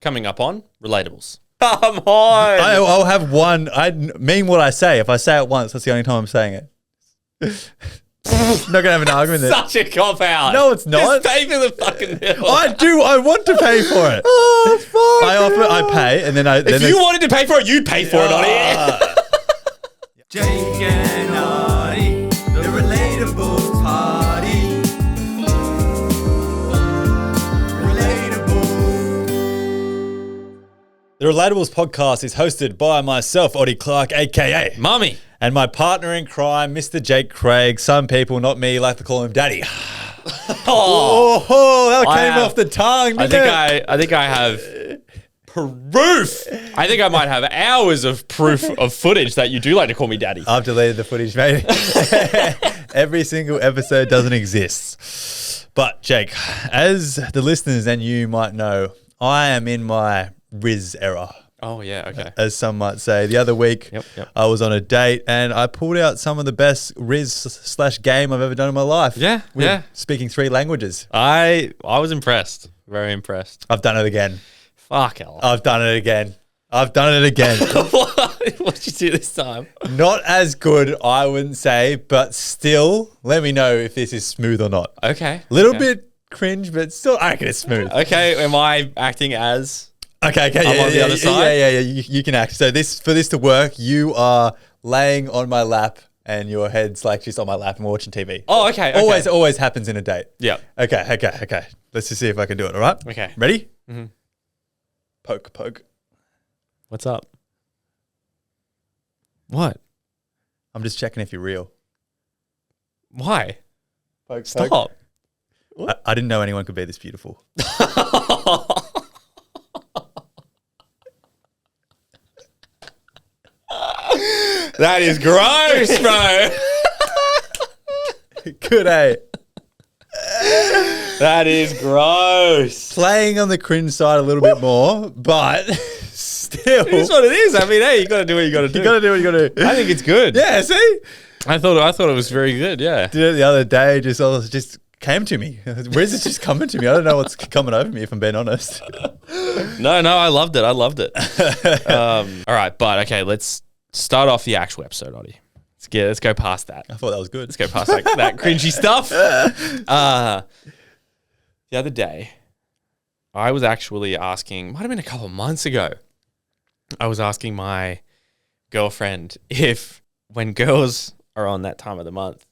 coming up on Relatables. Come on. I'll have one. I mean what I say. If I say it once, that's the only time I'm saying it. Not going to have an argument there. Such a cop-out. No, it's not. Just pay for the fucking bill. I do. I want to pay for it. Oh, fuck. I pay, and then If you wanted to pay for it, you'd pay for it on here. Jake and Artie, the relatable party. Relatable. The Relatables podcast is hosted by myself, Oddie Clark, aka Mummy. and my partner in crime, Mr. Jake Craig. Some people, not me, like to call him Daddy. Oh, that came off the tongue, didn't it? I think I have proof. I think I might have hours of proof of footage that you do like to call me Daddy. I've deleted the footage, mate. Every single episode doesn't exist. But Jake, as the listeners and you might know, I am in my Rizz era. Oh, yeah, okay. As some might say. The other week, Yep. I was on a date and I pulled out some of the best Rizz / game I've ever done in my life. Yeah, With yeah. Speaking 3 languages. I was impressed. Very impressed. I've done it again. Fuck hell. I've done it again. What'd you do this time? Not as good, I wouldn't say, but still, let me know if this is smooth or not. Okay. Little bit cringe, but still, I reckon it's smooth. Okay, am I acting as... Okay, I'm on the other side? Yeah. You can act. So for this to work, you are laying on my lap and your head's like just on my lap and we're watching TV. Oh, okay. Always happens in a date. Yeah. Okay. Let's just see if I can do it, all right? Okay. Ready? Mm-hmm. Poke. What's up? What? I'm just checking if you're real. Why? Poke. Stop. I didn't know anyone could be this beautiful. That is gross, bro. Good, eh? That is gross. Playing on the cringe side a little bit more, but still. It is what it is. I mean, hey, you got to do what you got to do. You got to do what you got to do. I think it's good. Yeah, see? I thought it was very good. Yeah. Did it the other day, just came to me. Where's it just coming to me? I don't know what's coming over me, if I'm being honest. No, I loved it. All right, but okay, let's start off the actual episode, Oddie. Let's go past that. I thought that was good. Let's go past that cringy stuff. The other day, I was actually asking, might have been a couple of months ago, I was asking my girlfriend if when girls are on that time of the month,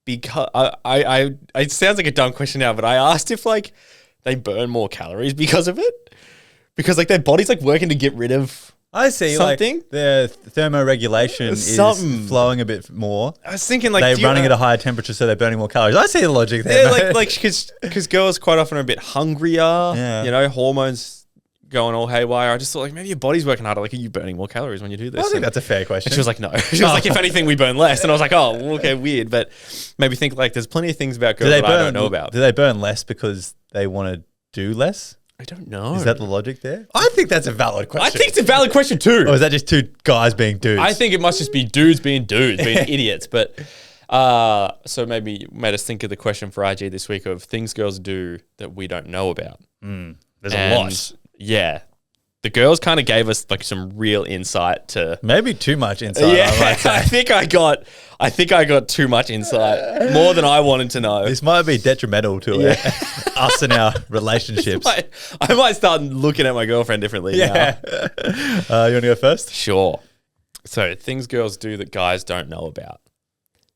because I it sounds like a dumb question now, but I asked if like they burn more calories because of it, because like their body's like working to get rid of. I see. Something? Like their thermoregulation is flowing a bit more. I was thinking like They're running at a higher temperature, so they're burning more calories. I see the logic there. Yeah, mate. like because girls quite often are a bit hungrier. Yeah. You know, hormones going all haywire. I just thought like maybe your body's working harder. Like, are you burning more calories when you do this? I think that's a fair question. And she was like, no. She was like, if anything, we burn less. And I was like, oh, okay, weird. But maybe think like there's plenty of things about girls that I don't know about. Do they burn less because they want to do less? I don't know. Is that the logic there? I think that's a valid question. I think it's a valid question too. Or is that just two guys being dudes? I think it must just be dudes being idiots. But so maybe made us think of the question for IG this week of things girls do that we don't know about. There's a lot. Yeah. The girls kind of gave us like some real insight to Maybe too much insight. yeah, I might say. I think I got too much insight, more than I wanted to know. This might be detrimental to us and our relationships. I might start looking at my girlfriend differently now. You want to go first? Sure. So things girls do that guys don't know about.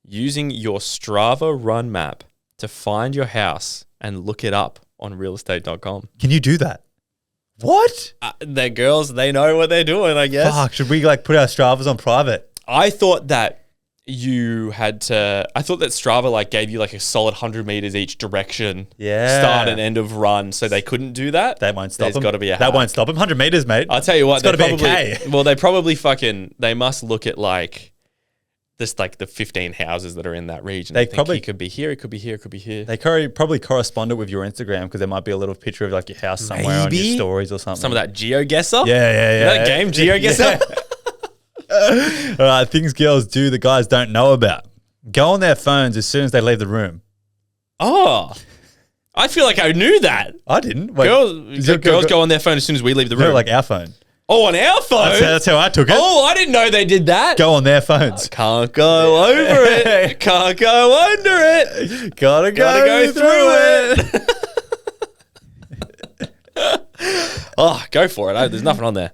Using your Strava run map to find your house and look it up on realestate.com. Can you do that? What? They're girls, they know what they're doing, I guess. Fuck, should we like put our Stravas on private? I thought that Strava like gave you like a solid 100 meters each direction. Yeah. Start and end of run. So they couldn't do that. That won't stop them. There's got to be a That hack. won't stop them. 100 meters, mate. I'll tell you what, It's gotta be a K. well, they probably they must look at like this, like the 15 houses that are in that region. They Think probably- it could be here, it could be here, it could be here. They probably correspond it with your Instagram because there might be a little picture of like your house somewhere on Maybe. your stories or something. Some of that GeoGuessr. Yeah. You know that game, GeoGuessr? All right, things girls do that guys don't know about. Go on their phones as soon as they leave the room. Oh, I feel like I knew that. I didn't. Wait, Girls go on their phone as soon as we leave the room. No, like our phone. Oh, on our phone? That's how I took it. Oh, I didn't know they did that. Go on their phones. Can't go over it. Can't go under it. Gotta go through it. Oh, go for it. There's nothing on there.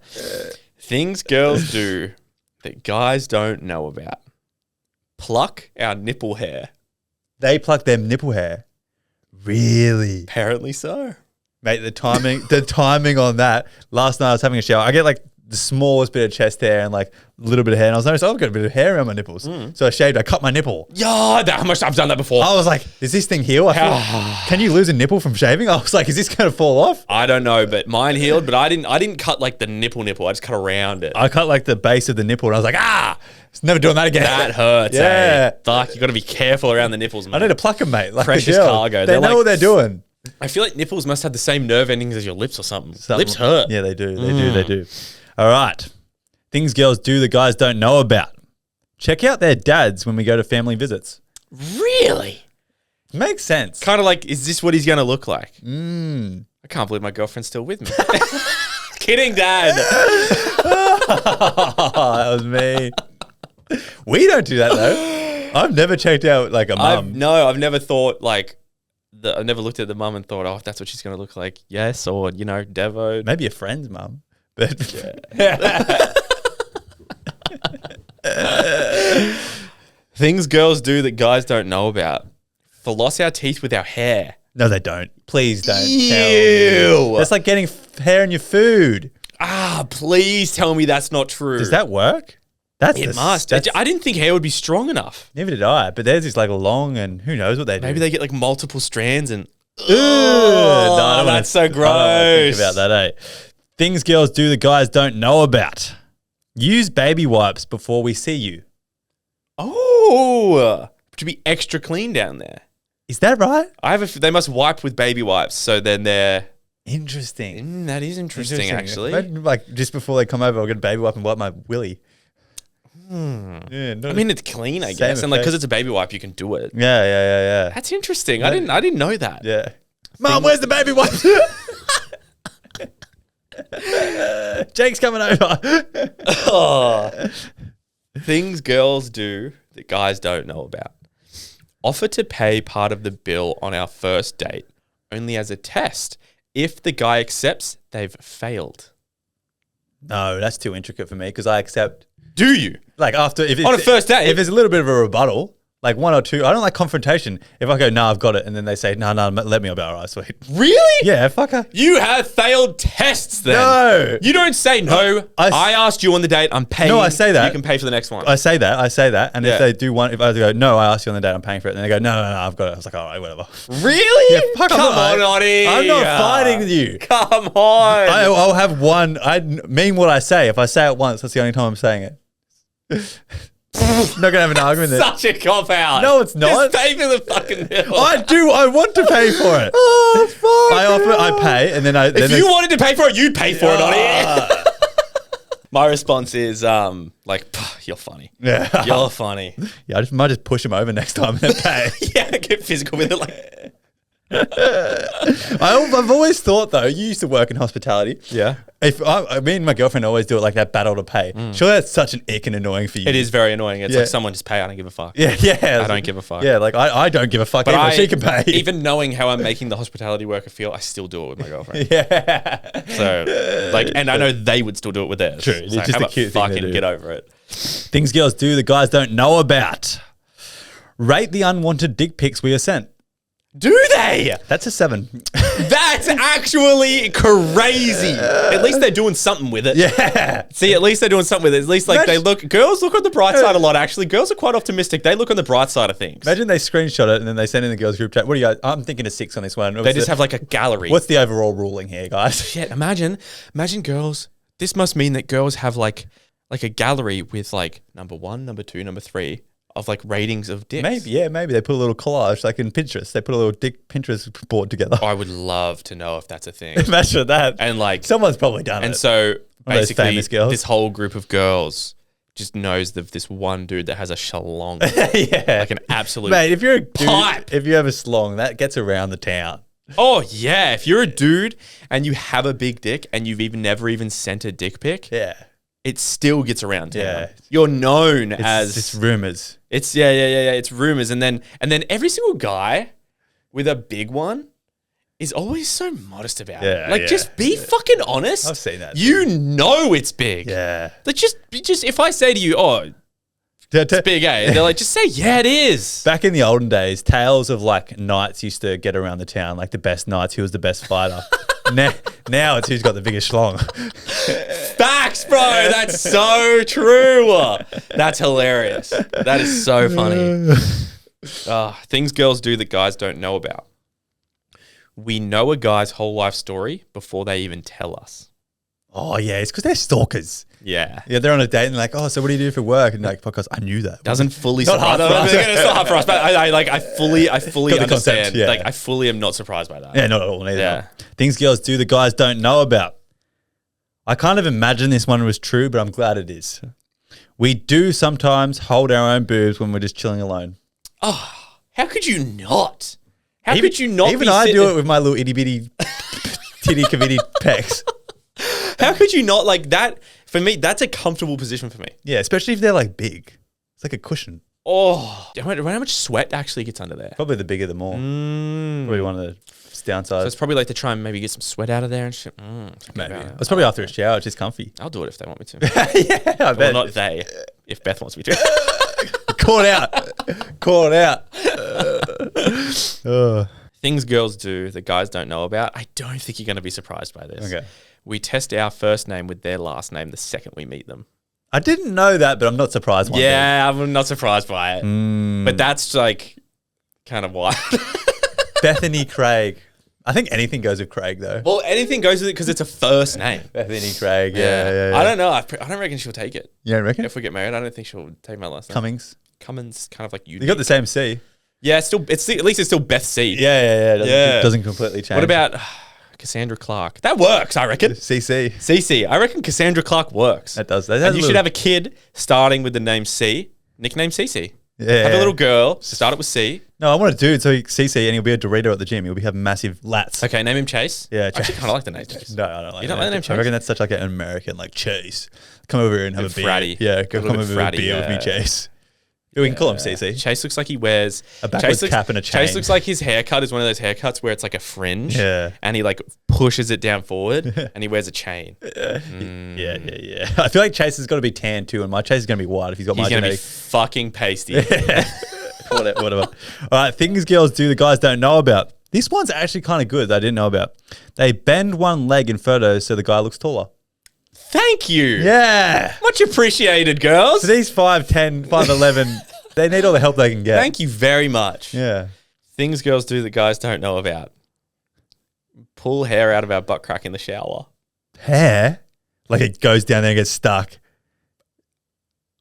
Things girls do that guys don't know about. Pluck our nipple hair. They pluck their nipple hair. Really? Apparently so. Mate, the timing on that. Last night I was having a shower. I get like the smallest bit of chest hair and like a little bit of hair. And I was noticing, I've got a bit of hair around my nipples. So I shaved, I cut my nipple. Yeah, how much I've done that before. I was like, is this thing heal? Can you lose a nipple from shaving? I was like, is this going to fall off? I don't know, but mine healed, but I didn't cut like the nipple. I just cut around it. I cut like the base of the nipple and I was like, never doing that again. That hurts. Yeah. Fuck, you got to be careful around the nipples, man. I need to pluck them, mate. Like Precious cargo. They know what they're doing. I feel like nipples must have the same nerve endings as your lips or something. Lips hurt. Yeah, they do. They do. All right. Things girls do that guys don't know about. Check out their dads when we go to family visits. Really? Makes sense. Kind of like, is this what he's going to look like? I can't believe my girlfriend's still with me. Kidding, Dad. That was me. We don't do that, though. I've never checked out like a mum. I've never thought like, I've never looked at the mum and thought, oh, that's what she's going to look like. Yes, or, Devo. Maybe a friend's mum. But Things girls do that guys don't know about. Floss our teeth with our hair. No, they don't. Please don't tell Ew. me. That's like getting hair in your food. Please tell me that's not true. Does that work? It must. I didn't think hair would be strong enough. Never did I. But theirs is like long and who knows what they do. Maybe they get like multiple strands and... No, that's so gross. I don't want to think about that, eh? Things girls do that guys don't know about. Use baby wipes before we see you. Oh, to be extra clean down there. Is that right? They must wipe with baby wipes, so then they're... Interesting. That is interesting, actually. Imagine, like just before they come over, I'll get a baby wipe and wipe my willy. Yeah, it's clean, I guess, and like because it's a baby wipe, you can do it. Yeah. That's interesting. I didn't know that. Yeah. Mom, where's the baby wipes? Jake's coming over. Things girls do that guys don't know about. Offer to pay part of the bill on our first date, only as a test. If the guy accepts, they've failed. No, that's too intricate for me because I accept. Do you? Like after on a first date, if there's a little bit of a rebuttal, like one or two, I don't like confrontation. If I go, no, I've got it, and then they say, no, let me, I'll be all right, sweet. Really? Yeah, fucker. You have failed tests then. No. You don't say no. I asked you on the date, I'm paying. No, I say that. You can pay for the next one. I say that. And if they do want, if I go, no, I asked you on the date, I'm paying for it. And they go, no, I've got it. I was like, all right, whatever. Really? Yeah, fuck Come off, on, mate. Oddy. I'm not fighting with you. Come on. I'll have one. I mean what I say. If I say it once, that's the only time I'm saying it. Not gonna have an argument there. Such a cop out. No, it's not. Just pay for the fucking bill. I do. I want to pay for it. Oh, fuck. I pay, and then If you wanted to pay for it, you'd pay for it, Oddy. My response is you're funny. Yeah, you're funny. Yeah, I might just push him over next time and then pay. Yeah, get physical with it. I've always thought though. You used to work in hospitality. Yeah. If me and my girlfriend always do it like that battle to pay. Surely that's such an ick and annoying for you. It is very annoying. It's like someone just pay. I don't give a fuck. Yeah. I don't give a fuck. Yeah, like I don't give a fuck. But she can pay. Even knowing how I'm making the hospitality worker feel, I still do it with my girlfriend. Yeah. So and I know they would still do it with theirs. True. It's So just how a about cute thing to fucking do. get over it. Things girls do that guys don't know about. Rate the unwanted dick pics we are sent. Do they? That's a 7. That's actually crazy. At least they're doing something with it. Yeah. See, at least they're doing something with it. At least girls look on the bright side a lot, actually. Girls are quite optimistic. They look on the bright side of things. Imagine they screenshot it and then they send in the girls group chat. What do you guys? I'm thinking a 6 on this one. They just have like a gallery. What's the overall ruling here, guys? Shit, imagine girls. This must mean that girls have like a gallery with like number 1, number 2, number 3 of like ratings of dicks. Maybe they put a little collage like in Pinterest. They put a little dick Pinterest board together. I would love to know if that's a thing. Imagine that. And like someone's probably done it. And so basically famous girls. This whole group of girls just knows of this one dude that has a shalong. Yeah. Like an absolute mate, if you're a pipe. dude, if you have a slong, that gets around the town. Oh yeah, if you're a dude and you have a big dick and you've never even sent a dick pic, Yeah. it still gets around town. Yeah. You're known as It's rumors. It's yeah. It's rumors, and then every single guy with a big one is always so modest about it. Yeah, Like, yeah, just be fucking honest. I've seen that You know it's big. Yeah. Like, just if I say to you, oh, it's big, eh? They're like, just say, yeah, it is. Back in the olden days, tales of like knights used to get around the town, like the best knights, who was the best fighter. now it's who's got the biggest schlong. Facts, bro. That's so true. That's hilarious. That is so funny. Things girls do that guys don't know about. We know a guy's whole life story before they even tell us. Oh yeah, it's because they're stalkers. Yeah. Yeah, they're on a date and like, oh, so what do you do for work? And like, because I knew that. Doesn't fully Not surprise hard for us. It's not hard for us, but I fully Got the understand. concept, yeah. Like, I fully am not surprised by that. Yeah, not at all. Neither. Yeah. Things girls do that guys don't know about. I kind of imagine this one was true, but I'm glad it is. We do sometimes hold our own boobs when we're just chilling alone. Oh, how could you not? How could you not? Even I do it with my little itty bitty titty cavity pecs. How could you not like that? For me, that's a comfortable position for me. Yeah, especially if they're like big. It's like a cushion. Oh, I wonder how much sweat actually gets under there. Probably the bigger the more. Probably one of the downsides. So it's probably like to try and maybe get some sweat out of there and shit. Maybe. It's probably after a shower. It's just comfy. I'll do it if they want me to. Yeah, I bet. Well, not they. If Beth wants me to. Caught out. Caught out. Things girls do that guys don't know about. I don't think you're going to be surprised by this. Okay. We test our first name with their last name the second we meet them. I didn't know that, but I'm not surprised. Yeah, I'm not surprised by it. But that's like kind of wild. Bethany Craig. I think anything goes with Craig though. Well, anything goes with it because it's a first name. Bethany Craig. Yeah. I don't know. I don't reckon she'll take it. You don't reckon? If we get married, I don't think she'll take my last name. Cummins, kind of like you. You got the same C. Yeah, at least it's still Beth C. Yeah. It doesn't completely change. What about Cassandra Clark? That works, I reckon. CC. I reckon Cassandra Clark works. That does. And you should have a kid starting with the name C, nickname CC. Yeah. Have a little girl, start it with C. No, I want a dude, so CC, and he'll be a Dorito at the gym. He'll have massive lats. Okay, name him Chase. Yeah, I actually kind of like the name Chase. No, I don't like You don't like the name Chase? I reckon that's such like an American, like Chase. Come over here and have a beer. Fratty. Yeah, come little over bit and have a fratty, beer with me, yeah. Chase. Yeah, we can call him CC. Chase looks like he wears A backwards cap and a chain. Chase looks like his haircut is one of those haircuts where it's like a fringe. Yeah. And he like pushes it down forward and he wears a chain. Yeah. I feel like Chase has got to be tan too, and my Chase is going to be white if he's got He's my going to be genetic. fucking pasty. Whatever. All right, things girls do the guys don't know about. This one's actually kind of good that I didn't know about. They bend one leg in photos so the guy looks taller. Thank you. Yeah. Much appreciated, girls. So these 5'10", 5'11", they need all the help they can get. Thank you very much. Yeah. Things girls do that guys don't know about. Pull hair out of our butt crack in the shower. Hair? Like it goes down there and gets stuck.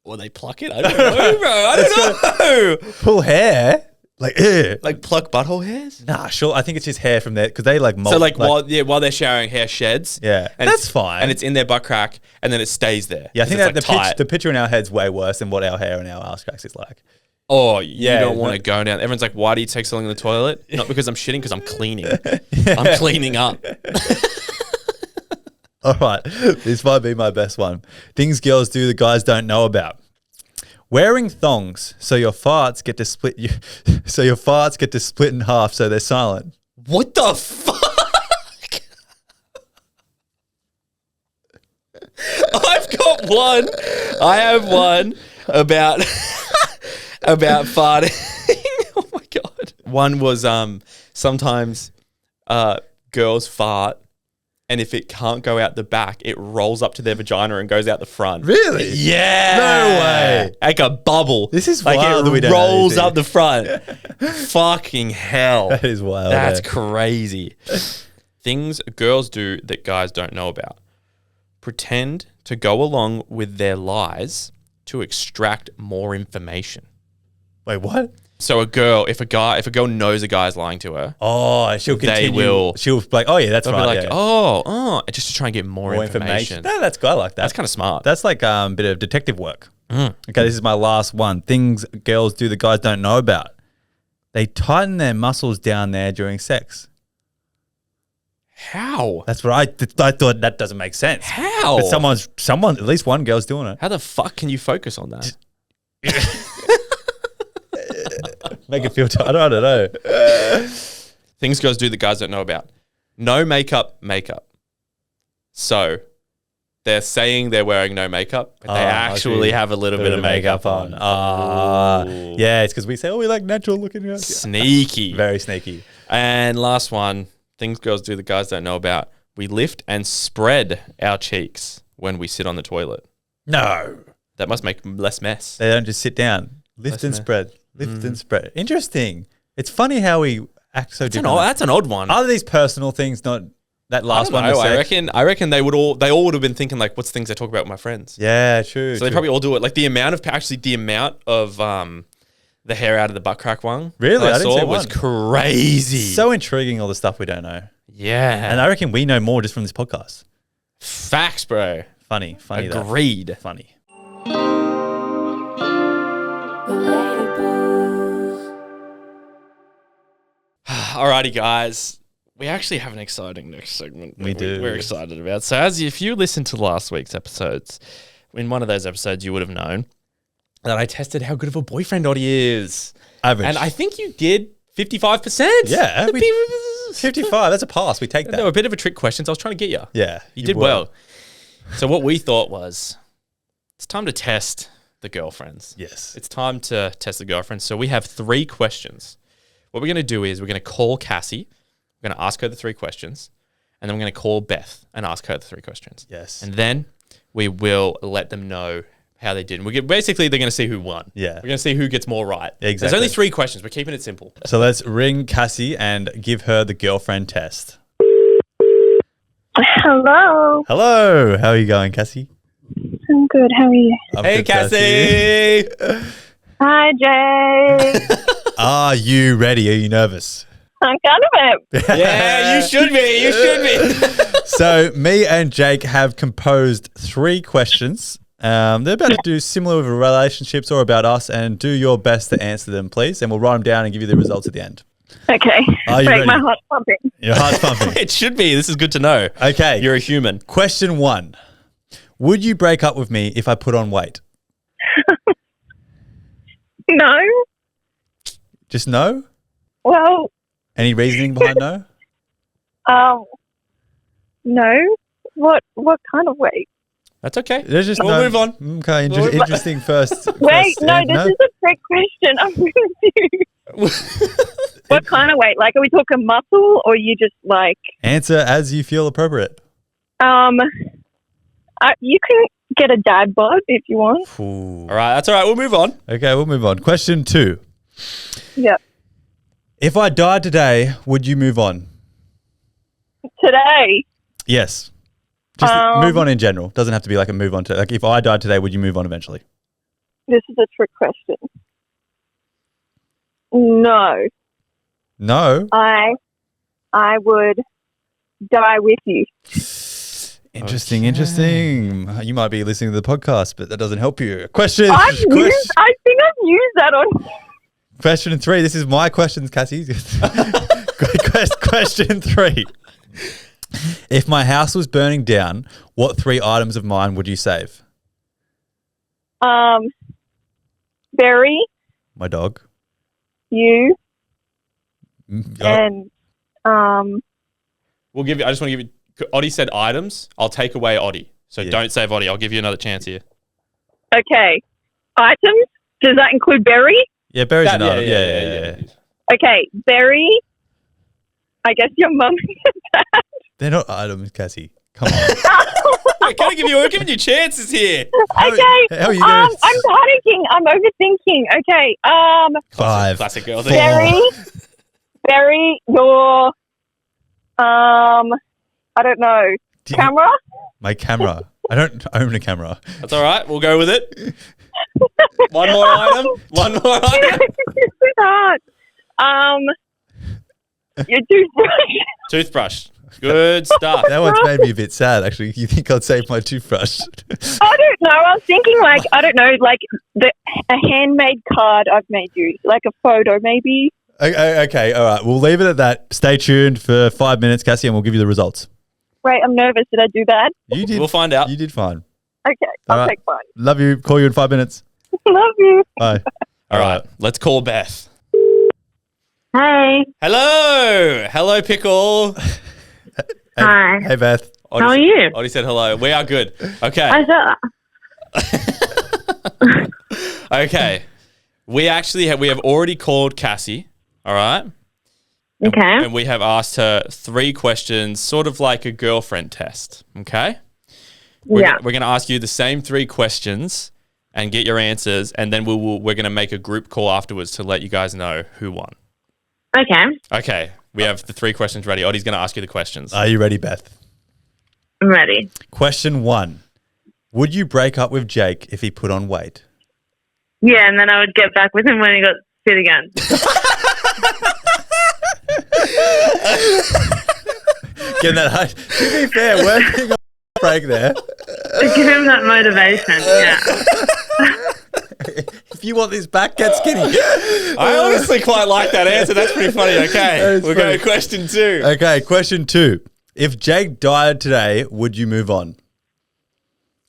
Or they pluck it. I don't know, bro. I don't know. Pull hair? Like, ew. Like pluck butthole hairs? Nah, sure. I think it's just hair from there because they like mold. So like while they're showering, hair sheds. Yeah. And That's it's- fine. And it's in their butt crack and then it stays there. Yeah, I think 'Cause that it's, like, tight. the picture in our head's way worse than what our hair and our ass cracks is like. Oh, you Yeah, don't want to no. go down. Everyone's like, why do you take so long in the toilet? Not because I'm shitting, because I'm cleaning. I'm cleaning up. All right, this might be my best one. Things girls do that guys don't know about. Wearing thongs so your farts get to split in half so they're silent. What the fuck? I've got one. I have one about about farting. Oh my god. One was sometimes girls fart. And if it can't go out the back, it rolls up to their vagina and goes out the front. Really? Yeah. No way. Like a bubble. This is like wild that we it don't know rolls anything. up the front. Fucking hell. That is wild. That's eh? crazy. Things girls do that guys don't know about. Pretend to go along with their lies to extract more information. Wait, what? So if a girl knows a guy's lying to her, Oh, she'll continue. She'll be like, oh yeah, that's they'll right. be like, yeah. oh, just to try and get more information. No, that's good. I like that. That's kind of smart. That's like a bit of detective work. Okay, this is my last one. Things girls do that guys don't know about. They tighten their muscles down there during sex. How? That's what I thought. That doesn't make sense. How? But someone, at least one girl's doing it. How the fuck can you focus on that? Make it feel. I don't know. Things girls do that guys don't know about. No makeup. So they're saying they're wearing no makeup, but they actually have a little bit of makeup on. Yeah, it's because we say, we like natural looking girls. Sneaky. Very sneaky. And last one, things girls do that guys don't know about. We lift and spread our cheeks when we sit on the toilet. No. That must make less mess. They don't just sit down. Lift and spread. Lift and spread. Interesting. It's funny how we act so different. That's an odd one. Are these personal things, not that last one? I reckon they all would have been thinking like, what's things I talk about with my friends? Yeah, true. So they probably all do it. Like the amount of the hair out of the butt crack one. Really? I saw was crazy. So intriguing, all the stuff we don't know. Yeah. And I reckon we know more just from this podcast. Facts, bro. Funny. Agreed. That. Funny. Alrighty, guys. We actually have an exciting next segment. We do. We're excited about. So, if you listened to last week's episodes, in one of those episodes, you would have known that I tested how good of a boyfriend Oddie is. Average. And I think you did 55%. Yeah. 55. That's a pass. We take that. They were a bit of a trick questions. I was trying to get you. Yeah. You did well. So what we thought was, it's time to test the girlfriends. Yes. It's time to test the girlfriends. So we have 3 questions. What we're going to do is we're going to call Cassie. We're going to ask her the 3 questions. And then we're going to call Beth and ask her the 3 questions. Yes. And then we will let them know how they did. And basically, they're going to see who won. Yeah. We're going to see who gets more right. Exactly. There's only 3 questions. We're keeping it simple. So let's ring Cassie and give her the girlfriend test. Hello. Hello. How are you going, Cassie? I'm good. How are you? Hey, good, Cassie. Hi, Jay. Are you ready? Are you nervous? I'm kind of Yeah, you should be. You should be. So me and Jake have composed 3 questions. They're about to do similar with relationships or about us, and do your best to answer them, please. And we'll write them down and give you the results at the end. Okay. Are you ready? My heart's pumping. Your heart's pumping. It should be. This is good to know. Okay. You're a human. Question 1. Would you break up with me if I put on weight? No. Just no? Well, Any reasoning behind no? no. What kind of weight? That's okay. There's just We'll move on. Okay, We'll move on. interesting first. Wait, no, question. this is a trick question. I'm confused. What kind of weight? Like, are we talking muscle, or you just like? Answer as you feel appropriate. You can get a dad bod if you want. Ooh. All right. That's all right. We'll move on. Okay, we'll move on. Question 2. Yep. If I died today, would you move on? Today. Yes. Just move on in general. Doesn't have to be like a move on to, like, if I died today, would you move on eventually? This is a trick question. No. No. I would die with you. Interesting. You might be listening to the podcast, but that doesn't help you. Question. I think I've used that on. Question 3. This is my questions, Cassie. Question 3. If my house was burning down, what 3 items of mine would you save? Berry, My dog. you, Oh, and We'll give you. I just want to give you. Oddie said items. I'll take away Oddie. So Yeah. don't save Oddie. I'll give you another chance here. okay. Items? Does that include berry? yeah, berries That- and item. Yeah. Okay, berry. I guess your mum and dad. They're not items, Cassie. Come on. We're giving you chances here. Okay. How are you gonna- I'm panicking. I'm overthinking. Okay. 5. Classic girl. Four. Berry, your I don't know. Camera? My camera. I don't own a camera. That's all right. We'll go with it. One more item. It's hard. Your toothbrush. Toothbrush. Good stuff. That one's made me a bit sad, actually. You think I'd save my toothbrush? I don't know. I was thinking a handmade card I've made you, like a photo maybe. Okay, all right. We'll leave it at that. Stay tuned for 5 minutes, Cassie, and we'll give you the results. Wait, I'm nervous. Did I do bad? You did. We'll find out. You did fine. Okay, All I'll right. take fine. Love you. Call you in 5 minutes. Love you. Bye. All right, let's call Beth. Hey. Hello, Pickle. Hi. Hey, Beth. How are you? Odie said hello. We are good. Okay. I thought, Okay. We have already called Cassie. All right. okay. And we have asked her 3 questions, sort of like a girlfriend test. Okay. We're going to ask you the same 3 questions and get your answers, and then we're going to make a group call afterwards to let you guys know who won. Okay. Okay. We have the 3 questions ready. Odie's going to ask you the questions. Are you ready, Beth? I'm ready. Question 1. Would you break up with Jake if he put on weight? Yeah, and then I would get back with him when he got fit again. Get that high. To be fair, working on break there. Give him that motivation. Yeah. If you want this back, get skinny. I honestly quite like that answer. That's pretty funny. Okay. We'll go to question 2. Okay, question 2. If Jake died today, would you move on?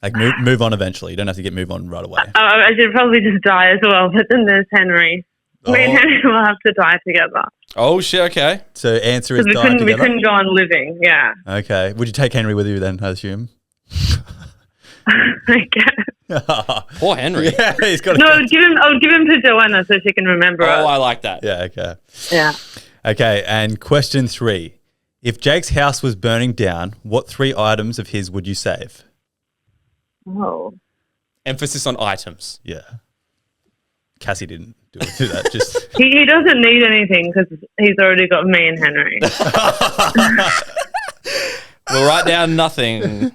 Like move on eventually. You don't have to move on right away. I should probably just die as well, but then there's Henry. Me and Henry will have to die together. Oh, shit. Okay. So answer is We die couldn't, together? we couldn't go on living. Yeah. Okay. Would you take Henry with you then, I assume? Okay. Poor Henry. Yeah, he's got No, I would give him to Joanna so she can remember Oh, us. I like that. Yeah, okay. Yeah. Okay, and question 3. If Jake's house was burning down, what 3 items of his would you save? Oh. Emphasis on items. Yeah. Cassie didn't do that. Just He doesn't need anything because he's already got me and Henry. We'll write down nothing.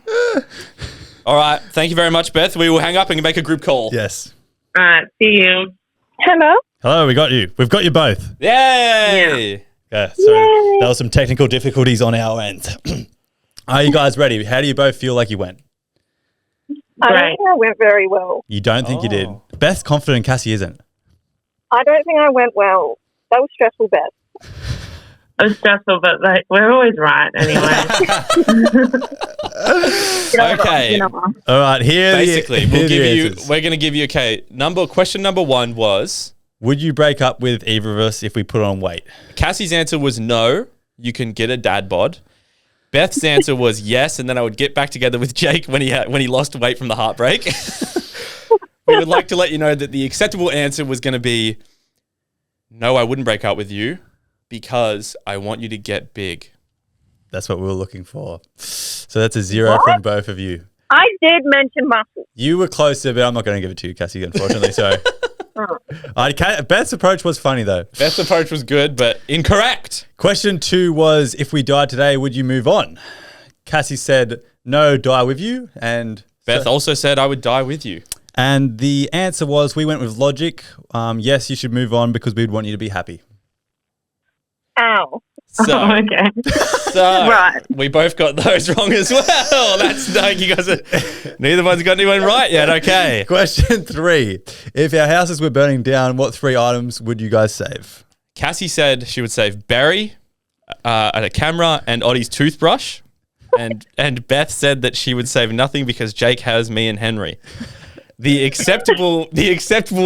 All right. Thank you very much, Beth. We will hang up and make a group call. yes. All right. See you. Hello? Hello, we got you. We've got you both. Yay! Yeah, so there were some technical difficulties on our end. Are you guys ready? How do you both feel like you went? I don't Right. think I went very well. You don't think you did? Beth's confident, Cassie isn't. I don't think I went well. That was stressful, Beth. It was stressful, but like we're always right anyway. Okay. You know. All right, Basically, we're going to give you, okay, question number 1 was, would you break up with either of us if we put on weight? Cassie's answer was no, you can get a dad bod. Beth's answer was yes, and then I would get back together with Jake when he lost weight from the heartbreak. We would like to let you know that the acceptable answer was going to be, no, I wouldn't break up with you because I want you to get big. That's what we were looking for. So that's a 0 from both of you. I did mention muscles. You were closer, but I'm not going to give it to you, Cassie, unfortunately. So Beth's approach was funny, though. Beth's approach was good, but incorrect. Question 2 was, if we died today, would you move on? Cassie said, no, die with you. And Beth also said I would die with you. And the answer was, we went with logic. Yes, you should move on because we'd want you to be happy. Ow. So, okay. right. We both got those wrong as well. That's like you guys neither one's got anyone right yet. Okay. Question 3. If our houses were burning down, what 3 items would you guys save? Cassie said she would save Barry, a camera, and Oddie's toothbrush. And Beth said that she would save nothing because Jake has me and Henry. The acceptable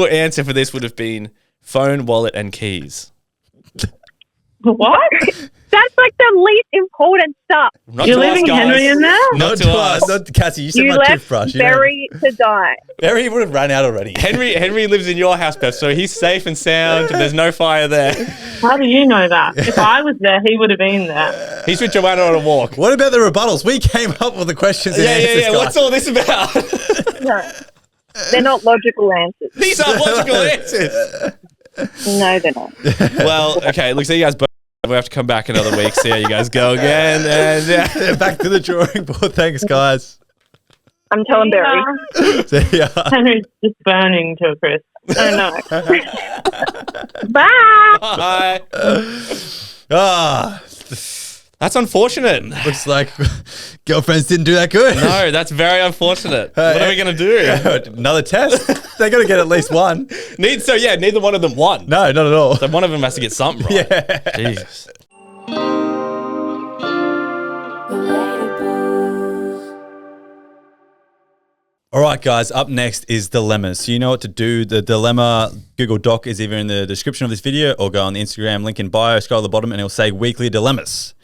answer for this would have been phone, wallet, and keys. What? That's like the least important stuff. Not You're to us, leaving guys. Henry in there? Not to us. Not Cassie. You said You my left toothbrush. Barry to die. Barry would have run out already. Henry lives in your house, Beth, so he's safe and sound. There's no fire there. How do you know that? If I was there, he would have been there. He's with Joanna on a walk. What about the rebuttals? We came up with the questions and answers, Yeah. guys. What's all this about? No. They're not logical answers. These are logical answers. No, they're not. Well, okay. Looks like you guys both we have to come back another week, see how you guys go again. And Yeah, back to the drawing board. Thanks, guys. I'm telling Barry. See ya. Henry's just burning to a crisp. Oh, no. Bye. bye. Ah, That's unfortunate. looks like girlfriends didn't do that good. No, that's very unfortunate. What are we going to do? Another test? They got to get at least one. Neither one of them won. No, not at all. So one of them has to get something right. Yeah. Jesus. All right, guys, up next is dilemmas. So you know what to do. The dilemma Google Doc is either in the description of this video or go on the Instagram link in bio, scroll to the bottom, and it'll say weekly dilemmas.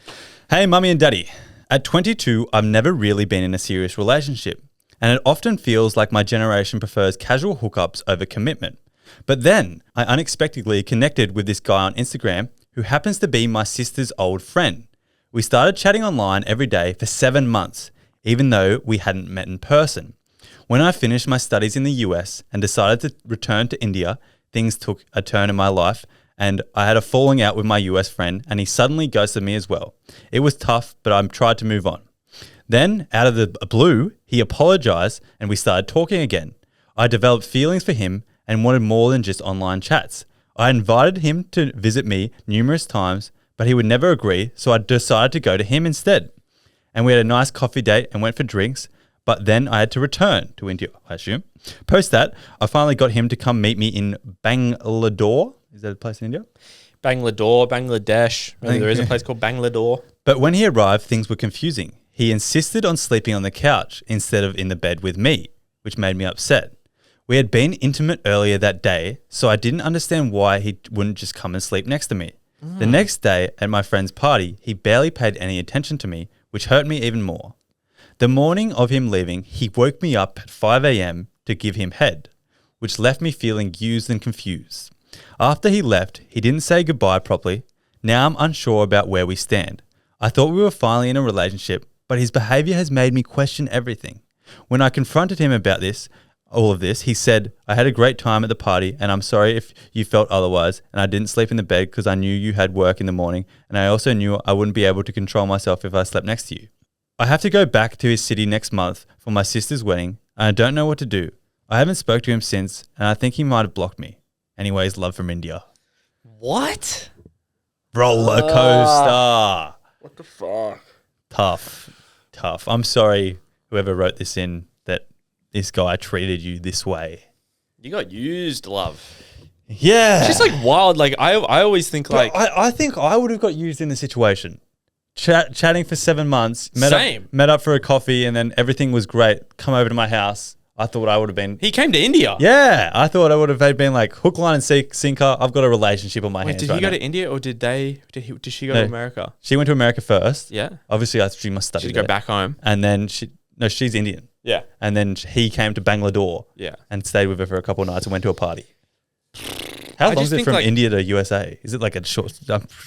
Hey, mummy and daddy. At 22, I've never really been in a serious relationship, and it often feels like my generation prefers casual hookups over commitment. But then I unexpectedly connected with this guy on Instagram who happens to be my sister's old friend. We started chatting online every day for 7 months, even though we hadn't met in person. When I finished my studies in the US and decided to return to India, things took a turn in my life and I had a falling out with my US friend and he suddenly ghosted me as well. It was tough, but I tried to move on. Then, out of the blue, he apologized and we started talking again. I developed feelings for him and wanted more than just online chats. I invited him to visit me numerous times, but he would never agree, so I decided to go to him instead. And we had a nice coffee date and went for drinks. But then I had to return to India, I assume. Post that, I finally got him to come meet me in Bangalore. Is that a place in India? Bangladesh. Maybe there is a place called Bangalore. But when he arrived, things were confusing. He insisted on sleeping on the couch instead of in the bed with me, which made me upset. We had been intimate earlier that day, so I didn't understand why he wouldn't just come and sleep next to me. The next day at my friend's party, he barely paid any attention to me, which hurt me even more. The morning of him leaving, he woke me up at 5 a.m. to give him head, which left me feeling used and confused. After he left, he didn't say goodbye properly. Now I'm unsure about where we stand. I thought we were finally in a relationship, but his behavior has made me question everything. When I confronted him about all of this, he said, I had a great time at the party and I'm sorry if you felt otherwise and I didn't sleep in the bed because I knew you had work in the morning and I also knew I wouldn't be able to control myself if I slept next to you. I have to go back to his city next month for my sister's wedding and I don't know what to do. I haven't spoke to him since and I think he might have blocked me. Anyways, love from India. What? Roller coaster. What the fuck? Tough. I'm sorry, whoever wrote this in, that this guy treated you this way. You got used, love. Yeah. It's just like wild. Like I always think like I think I would have got used in the situation. Chatting for 7 months. Met up for a coffee and then everything was great. Come over to my house. I thought I would have been... He came to India. Yeah. I thought I would have been like hook, line and sinker. I've got a relationship on my hands. Did he go to India or did she go to America? She went to America first. Yeah. Obviously, she must study She'd go back home. And then she's Indian. Yeah. And then he came to Bangalore. Yeah. And stayed with her for a couple of nights and went to a party. How long is it from India to USA? Is it like a short...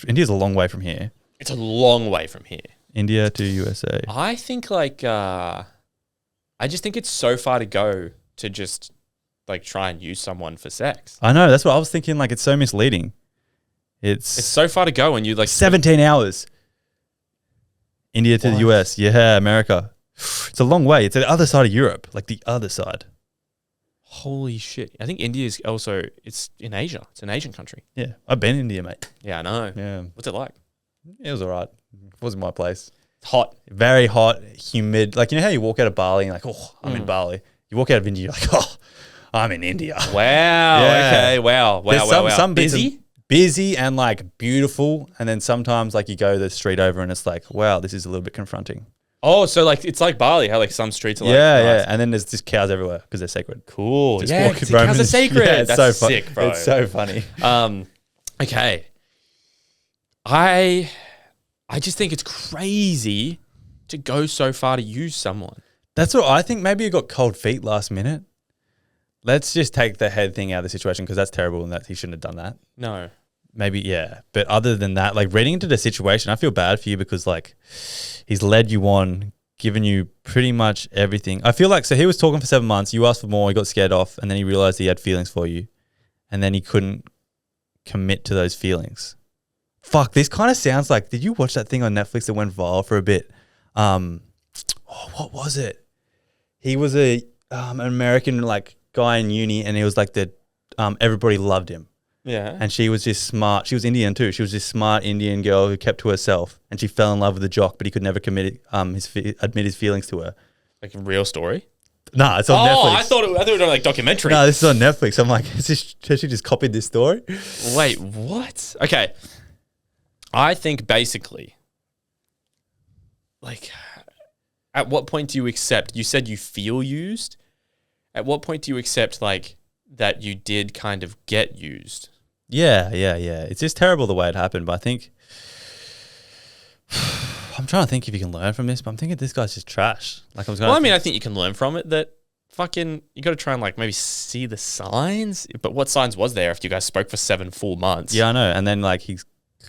India's a long way from here. It's a long way from here. India to USA. I think I just think it's so far to go to just like try and use someone for sex. I know. That's what I was thinking. Like, it's so misleading. It's so far to go when you like 17 hours. India to the US. Yeah, America. It's a long way. It's the other side of Europe. Like the other side. Holy shit. I think India is also, it's in Asia. It's an Asian country. Yeah. I've been in India, mate. Yeah, I know. Yeah. What's it like? It was all right. It wasn't my place. It's hot. Very hot, humid. Like, you know how you walk out of Bali and you're like, oh, I'm in Bali. You walk out of India, you're like, oh, I'm in India. Wow. Yeah. Okay. Wow. Some busy? Busy and like beautiful. And then sometimes like you go the street over and it's like, wow, this is a little bit confronting. Oh, so like it's like Bali, how like some streets are like yeah. And then there's just cows everywhere because they're sacred. Cool. Just yeah, cows are sacred. Yeah, That's so sick, bro. It's so funny. Okay. I just think it's crazy to go so far to use someone. That's what I think. Maybe you got cold feet last minute. Let's just take the head thing out of the situation because that's terrible and that he shouldn't have done that. No. Maybe, yeah. But other than that, like reading into the situation, I feel bad for you because like he's led you on, given you pretty much everything. I feel like, so he was talking for 7 months. You asked for more. He got scared off and then he realized he had feelings for you and then he couldn't commit to those feelings. Fuck, this kind of sounds like, did you watch that thing on Netflix that went viral for a bit? What was it? He was an American like guy in uni and he was like everybody loved him. Yeah. And she was just smart. She was Indian too. She was this smart Indian girl who kept to herself and she fell in love with the jock, but he could never admit his feelings to her. Like a real story? Nah, it's on Netflix. I thought it was on like documentary. No, this is on Netflix. I'm like, has she just copied this story? Wait, what? Okay. I think basically, like, at what point do you accept? You said you feel used. At what point do you accept, like, that you did kind of get used? Yeah. It's just terrible the way it happened, but I think I'm trying to think if you can learn from this, but I'm thinking this guy's just trash. Like I think you can learn from it that fucking you got to try and like maybe see the signs. But what signs was there after you guys spoke for 7 full months? Yeah, I know. And then like he's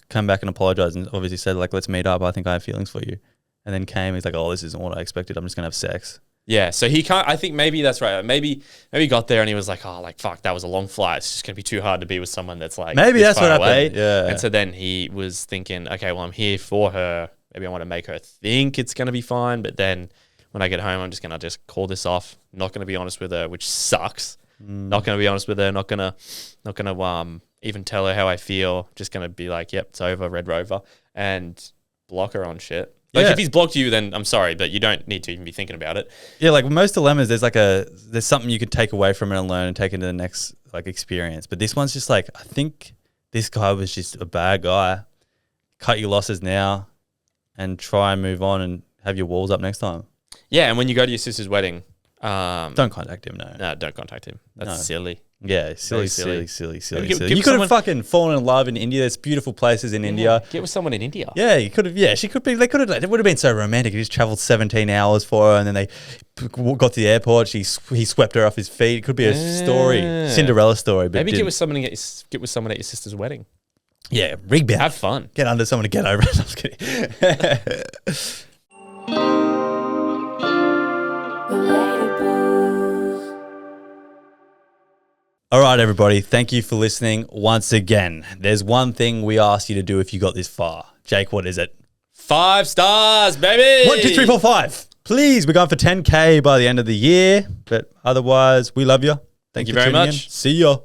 come back and apologized and obviously said like, let's meet up. I think I have feelings for you. And then he's like, oh, this isn't what I expected. I'm just gonna have sex. Yeah, so he can't. I think maybe that's right. Maybe he got there and he was like, "Oh, like fuck, that was a long flight. It's just gonna be too hard to be with someone that's like maybe this that's what far away." happened. Yeah, and so then he was thinking, "Okay, well, I'm here for her. Maybe I want to make her think it's gonna be fine, but then when I get home, I'm just gonna call this off. Not gonna be honest with her, which sucks. Not gonna be honest with her. Not gonna even tell her how I feel. Just gonna be like, yep, it's over, Red Rover, and block her on shit." Like if he's blocked you, then I'm sorry, but you don't need to even be thinking about it. Yeah, like most dilemmas, there's something you can take away from it and learn and take into the next like experience. But this one's just like, I think this guy was just a bad guy. Cut your losses now, and try and move on and have your walls up next time. Yeah, and when you go to your sister's wedding, don't contact him. No, don't contact him. That's silly. Yeah, silly. Get You could have fucking fallen in love in India. There's beautiful places in India. Get with someone in India. Yeah, you could have. Yeah, she could be. They could have. It would have been so romantic. He just traveled 17 hours for her, and then they got to the airport. He swept her off his feet. It could be a story, Cinderella story. But maybe get with someone at your sister's wedding. Yeah, rig back. Have fun. Get under someone to get over it. I'm just kidding. All right, everybody. Thank you for listening once again. There's one thing we asked you to do if you got this far. Jake, what is it? 5 stars, baby. 1, 2, 3, 4, 5. Please, we're going for 10K by the end of the year. But otherwise, we love you. Thank you very much. See ya.